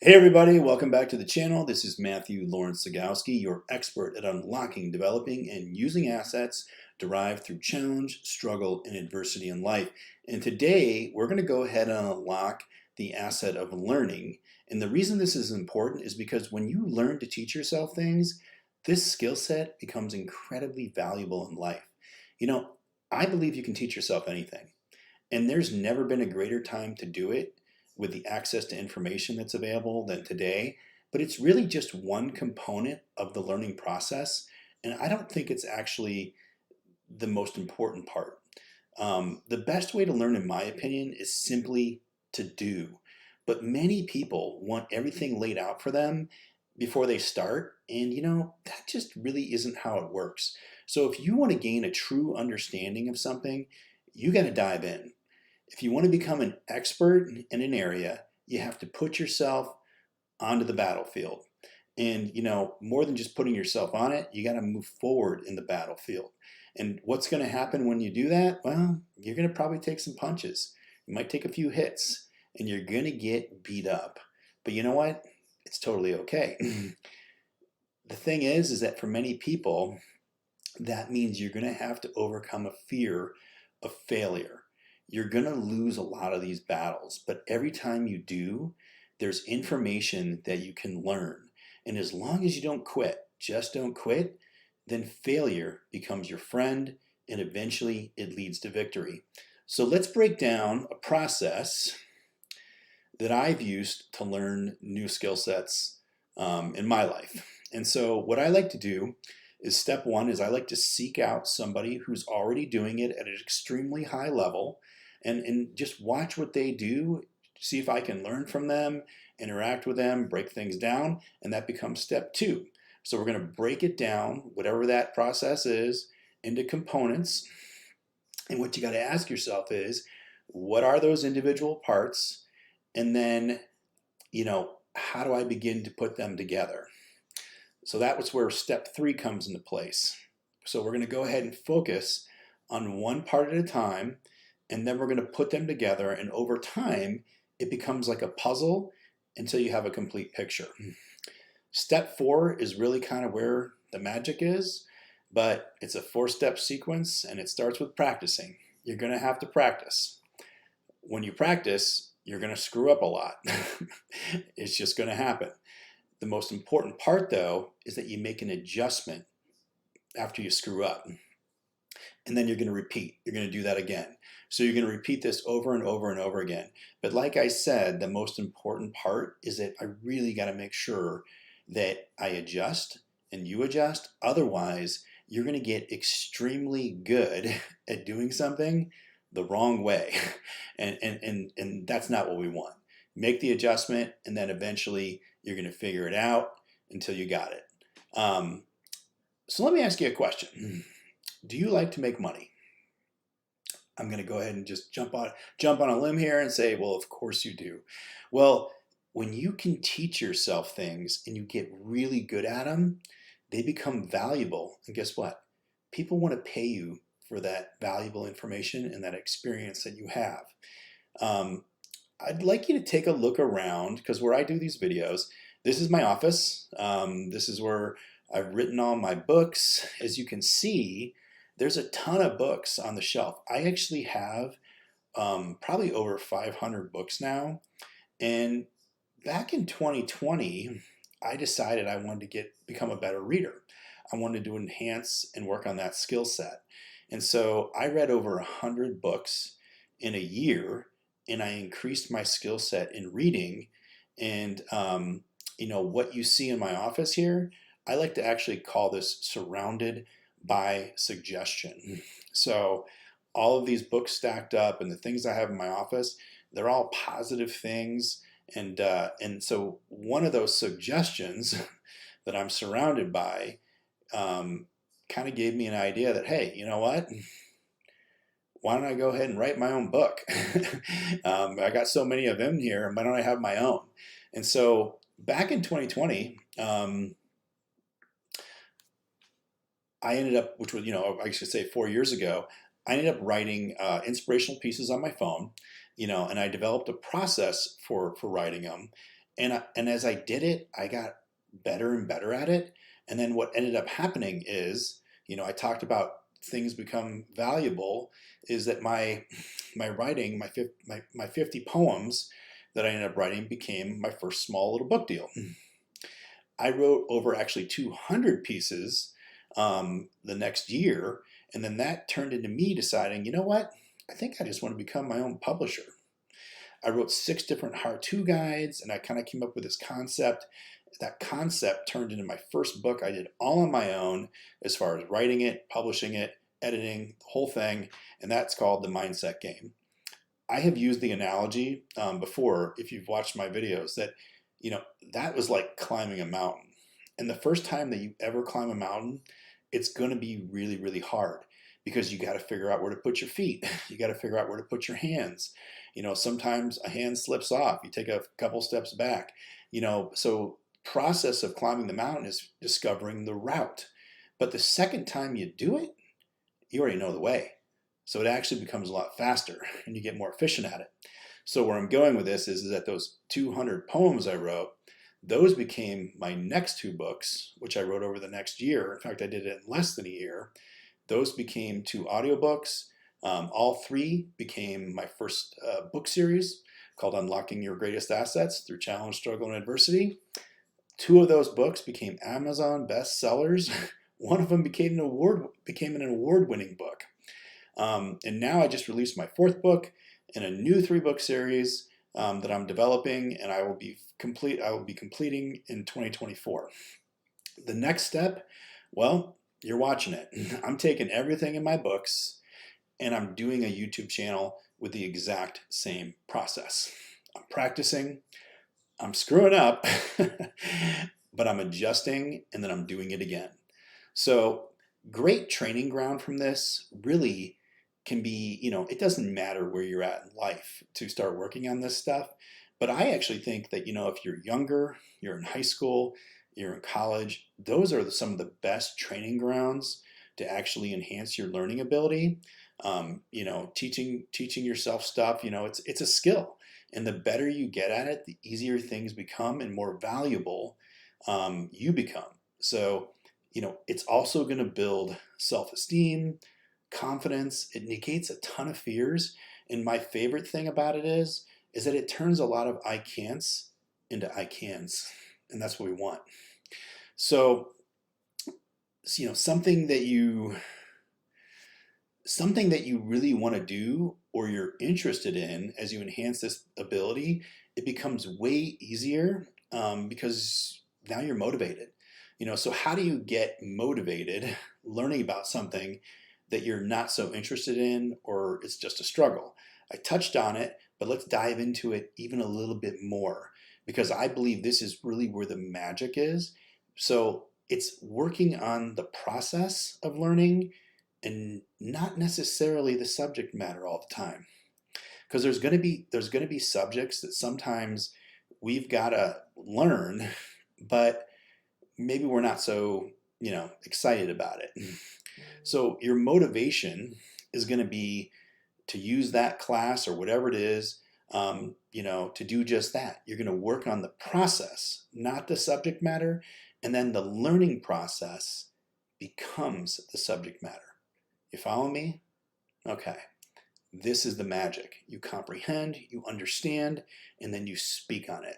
Hey everybody, welcome back to the channel. This is Matthew Lawrence Sagowski, your expert at unlocking, developing, and using assets derived through challenge, struggle, and adversity in life. And today we're going to go ahead and unlock the asset of learning. And the reason this is important is because when you learn to teach yourself things, this skill set becomes incredibly valuable in life. You know, I believe you can teach yourself anything. And there's never been a greater time to do it with the access to information that's available than today. But it's really just one component of the learning process. And I don't think it's actually the most important part. The best way to learn, in my opinion, is simply to do. But many people want everything laid out for them before they start. And that just really isn't how it works. So if you want to gain a true understanding of something, you got to dive in. If you want to become an expert in an area, you have to put yourself onto the battlefield. And, more than just putting yourself on it, you got to move forward in the battlefield. And what's going to happen when you do that? Well, you're going to probably take some punches. You might take a few hits and you're going to get beat up. But you know what? It's totally okay. The thing is that for many people, that means you're going to have to overcome a fear of failure. You're going to lose a lot of these battles, but every time you do, there's information that you can learn. And as long as you don't quit, just don't quit, then failure becomes your friend and eventually it leads to victory. So let's break down a process that I've used to learn new skill sets in my life. And so what I like to do is step one is I like to seek out somebody who's already doing it at an extremely high level and just watch what they do, see if I can learn from them, interact with them, break things down, and that becomes step two. So we're going to break it down, whatever that process is, into components. And what you got to ask yourself is, what are those individual parts? And then, how do I begin to put them together? So that was where step three comes into place. So we're going to go ahead and focus on one part at a time, and then we're going to put them together. And over time, it becomes like a puzzle until you have a complete picture. Step four is really kind of where the magic is, but it's a 4-step sequence and it starts with practicing. You're going to have to practice. When you practice, you're going to screw up a lot. It's just going to happen. The most important part, though, is that you make an adjustment after you screw up. And then you're going to repeat. You're going to do that again. So you're going to repeat this over and over and over again. But like I said, the most important part is that I really got to make sure that I adjust and you adjust. Otherwise, you're going to get extremely good at doing something the wrong way. And that's not what we want. Make the adjustment, and then eventually you're going to figure it out until you got it. So let me ask you a question. Do you like to make money? I'm going to go ahead and just jump on a limb here and say, well, of course you do. Well, when you can teach yourself things and you get really good at them, they become valuable. And guess what? People want to pay you for that valuable information and that experience that you have. I'd like you to take a look around, because where I do these videos, this is my office. This is where I've written all my books. As you can see, there's a ton of books on the shelf. I actually have probably over 500 books now. And back in 2020, I decided I wanted to become a better reader. I wanted to enhance and work on that skill set. And so I read over 100 books in a year, and I increased my skill set in reading. And what you see in my office here, I like to actually call this surrounded by suggestion. So all of these books stacked up and the things I have in my office, they're all positive things. And so one of those suggestions that I'm surrounded by kind of gave me an idea that, hey, you know what? Why don't I go ahead and write my own book? I got so many of them here, and why don't I have my own? And so back in 2020, I ended up, which was, I should say 4 years ago, I ended up writing inspirational pieces on my phone, and I developed a process for writing them. And as I did it, I got better and better at it. And then what ended up happening is, I talked about things become valuable, is that my writing, my 50 poems that I ended up writing became my first small little book deal. I wrote over actually 200 pieces the next year, and then that turned into me deciding, you know what? I think I just want to become my own publisher. I wrote 6 different how-to guides, and I kind of came up with this concept. That concept turned into my first book. I did all on my own as far as writing it, publishing it, editing, the whole thing, and that's called The Mindset Game. I have used the analogy before, if you've watched my videos, that that was like climbing a mountain. And the first time that you ever climb a mountain, it's going to be really, really hard because you got to figure out where to put your feet. You got to figure out where to put your hands. Sometimes a hand slips off. You take a couple steps back. So process of climbing the mountain is discovering the route. But the second time you do it, you already know the way. So it actually becomes a lot faster and you get more efficient at it. So where I'm going with this is that those 200 poems I wrote, those became my next 2 books, which I wrote over the next year. In fact, I did it in less than a year. Those became 2 audiobooks. All 3 became my first book series called Unlocking Your Greatest Assets Through Challenge, Struggle, and Adversity. 2 of those books became Amazon bestsellers. One of them became an award-winning book. And now I just released my 4th book in a new 3-book series that I'm developing, and I will be completing in 2024. The next step, well, you're watching it. I'm taking everything in my books and I'm doing a YouTube channel with the exact same process. I'm practicing, I'm screwing up, but I'm adjusting and then I'm doing it again. So great training ground from this really can be, it doesn't matter where you're at in life to start working on this stuff. But I actually think that, if you're younger, you're in high school, you're in college, those are some of the best training grounds to actually enhance your learning ability. Teaching yourself stuff, it's a skill. And the better you get at it, the easier things become and more valuable you become. So, it's also going to build self-esteem, confidence. It negates a ton of fears. And my favorite thing about it is that it turns a lot of I can'ts into I cans. And that's what we want. So, something that you really want to do or you're interested in as you enhance this ability, it becomes way easier because now you're motivated. So how do you get motivated learning about something that you're not so interested in or it's just a struggle? I touched on it, but let's dive into it even a little bit more because I believe this is really where the magic is. So it's working on the process of learning and not necessarily the subject matter all the time. Because there's going to be subjects that sometimes we've got to learn, but maybe we're not so, excited about it. So your motivation is going to be to use that class or whatever it is, to do just that. You're going to work on the process, not the subject matter, and then the learning process becomes the subject matter. You follow me? Okay. This is the magic. You comprehend, you understand, and then you speak on it.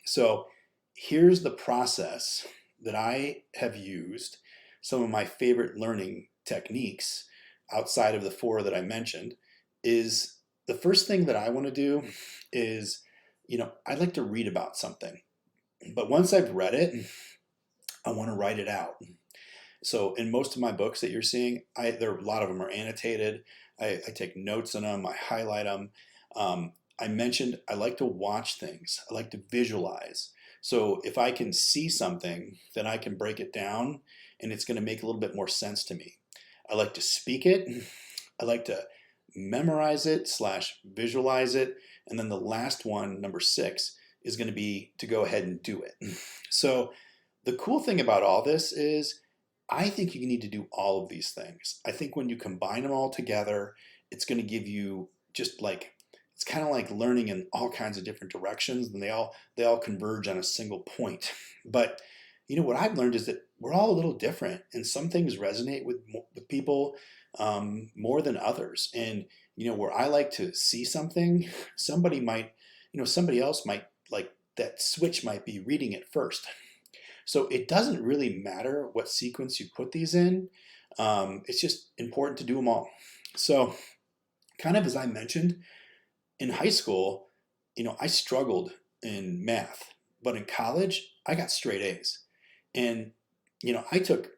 So here's the process that I have used. Some of my favorite learning techniques outside of the 4 that I mentioned is the first thing that I want to do is, I'd like to read about something. But once I've read it, I want to write it out. So in most of my books that you're seeing, a lot of them are annotated. I take notes on them. I highlight them. I mentioned I like to watch things. I like to visualize. So if I can see something, then I can break it down and it's going to make a little bit more sense to me. I like to speak it. I like to memorize it / visualize it. And then the last one, number 6, is going to be to go ahead and do it. So the cool thing about all this is I think you need to do all of these things. I think when you combine them all together, it's going to give you it's it's kind of like learning in all kinds of different directions, and they all converge on a single point. But what I've learned is that we're all a little different, and some things resonate with people more than others. And where I like to see something, somebody might, somebody else might like that switch might be reading it first. So it doesn't really matter what sequence you put these in. It's just important to do them all. So, kind of as I mentioned, in high school, I struggled in math, but in college, I got straight A's. And, I took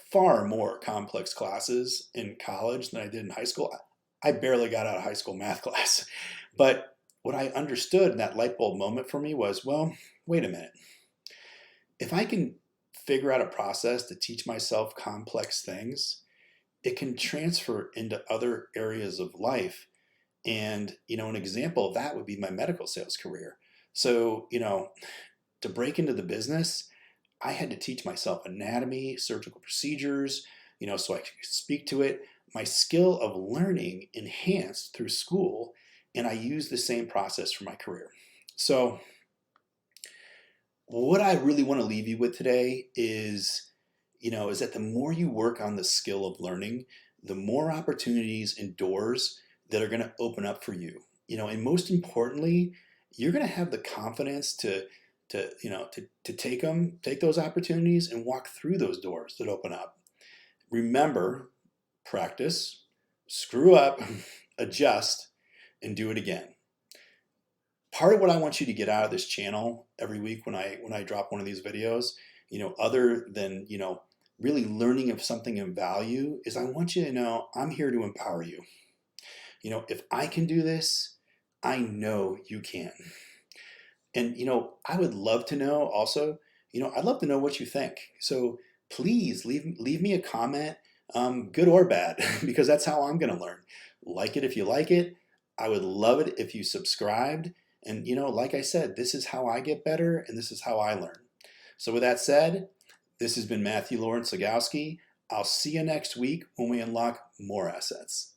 far more complex classes in college than I did in high school. I barely got out of high school math class. But what I understood in that light bulb moment for me was, well, wait a minute. If I can figure out a process to teach myself complex things, it can transfer into other areas of life. And, an example of that would be my medical sales career. So, to break into the business, I had to teach myself anatomy, surgical procedures, so I could speak to it. My skill of learning enhanced through school, and I used the same process for my career. So, what I really want to leave you with today is that the more you work on the skill of learning, the more opportunities and doors that are going to open up for you. And most importantly, you're going to have the confidence to take those opportunities and walk through those doors that open up. Remember, practice, screw up, adjust, and do it again. Part of what I want you to get out of this channel every week when I drop one of these videos, other than, really learning of something of value, is I want you to know I'm here to empower you. If I can do this, I know you can. And, I would love to know also, I'd love to know what you think. So please leave me a comment, good or bad, because that's how I'm going to learn. Like it if you like it. I would love it if you subscribed. And, like I said, this is how I get better, and this is how I learn. So with that said, this has been Matthew Lawrence Legowski. I'll see you next week when we unlock more assets.